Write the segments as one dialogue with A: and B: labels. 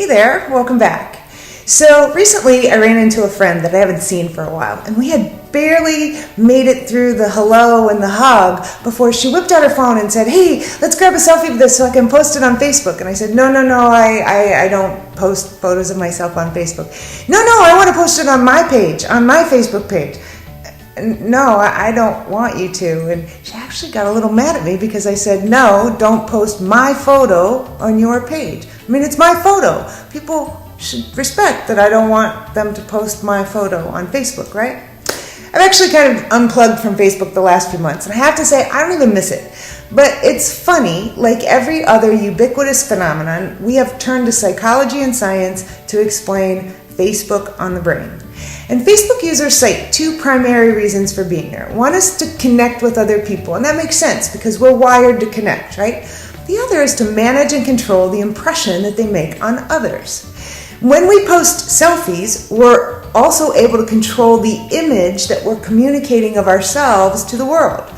A: there, welcome back. So recently I ran into a friend that I haven't seen for a while, and we had barely made it through the hello and the hug before she whipped out her phone and said, "Hey, let's grab a selfie of this so I can post it on Facebook." And I said, No, I don't post photos of myself on Facebook. No, I want to post it on my page, on my Facebook page. No, I don't want you to. And she actually got a little mad at me because I said, no, don't post my photo on your page. I mean, it's my photo. People should respect that I don't want them to post my photo on Facebook, right? I've actually kind of unplugged from Facebook the last few months, and I have to say, I don't even miss it. But it's funny, like every other ubiquitous phenomenon, we have turned to psychology and science to explain Facebook on the brain. And Facebook users cite two primary reasons for being there. One is to connect with other people, and that makes sense because we're wired to connect, right? The other is to manage and control the impression that they make on others. When we post selfies, we're also able to control the image that we're communicating of ourselves to the world.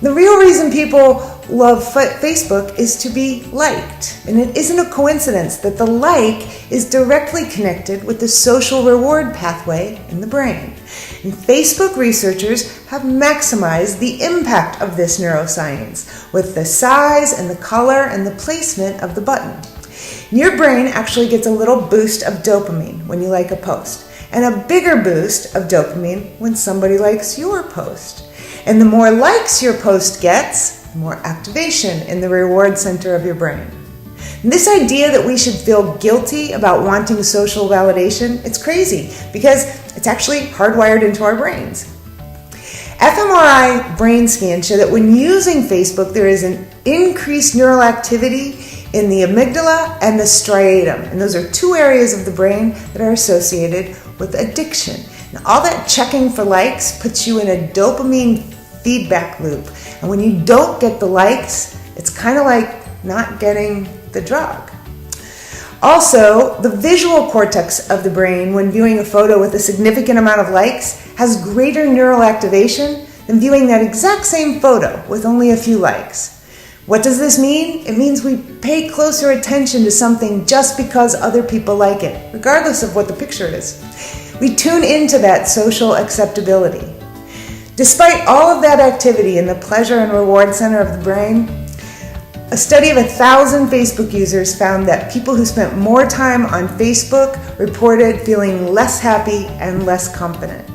A: The real reason people love Facebook is to be liked. And it isn't a coincidence that the like is directly connected with the social reward pathway in the brain. And Facebook researchers have maximized the impact of this neuroscience with the size and the color and the placement of the button. Your brain actually gets a little boost of dopamine when you like a post, and a bigger boost of dopamine when somebody likes your post. And the more likes your post gets, the more activation in the reward center of your brain. And this idea that we should feel guilty about wanting social validation, it's crazy because it's actually hardwired into our brains. fMRI brain scans show that when using Facebook, there is an increased neural activity in the amygdala and the striatum. And those are two areas of the brain that are associated with addiction. Now, all that checking for likes puts you in a dopamine feedback loop. And when you don't get the likes, it's kind of like not getting the drug. Also, the visual cortex of the brain, when viewing a photo with a significant amount of likes, has greater neural activation than viewing that exact same photo with only a few likes. What does this mean? It means we pay closer attention to something just because other people like it, regardless of what the picture is. We tune into that social acceptability. Despite all of that activity in the pleasure and reward center of the brain, a study of 1,000 Facebook users found that people who spent more time on Facebook reported feeling less happy and less confident.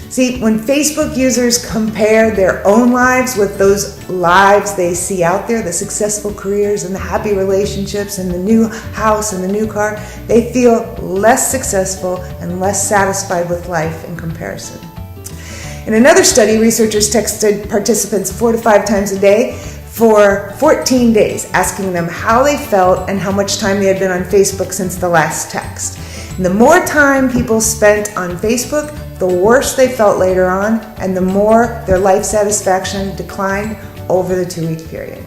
A: See, when Facebook users compare their own lives with those lives they see out there, the successful careers and the happy relationships and the new house and the new car, they feel less successful and less satisfied with life in comparison. In another study, researchers texted participants 4 to 5 times a day for 14 days, asking them how they felt and how much time they had been on Facebook since the last text. And the more time people spent on Facebook, the worse they felt later on, and the more their life satisfaction declined over the 2-week period.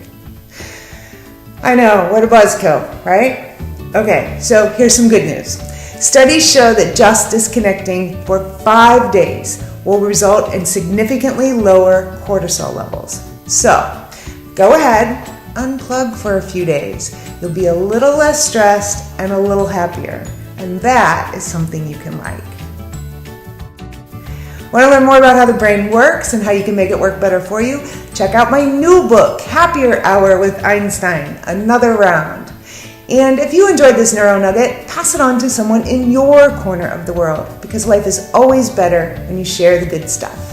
A: I know, what a buzzkill, right? Okay, so here's some good news. Studies show that just disconnecting for 5 days will result in significantly lower cortisol levels. So, go ahead, unplug for a few days. You'll be a little less stressed and a little happier. And that is something you can like. Want to learn more about how the brain works and how you can make it work better for you? Check out my new book, Happier Hour with Einstein, Another Round. And if you enjoyed this Neuro Nugget, pass it on to someone in your corner of the world, because life is always better when you share the good stuff.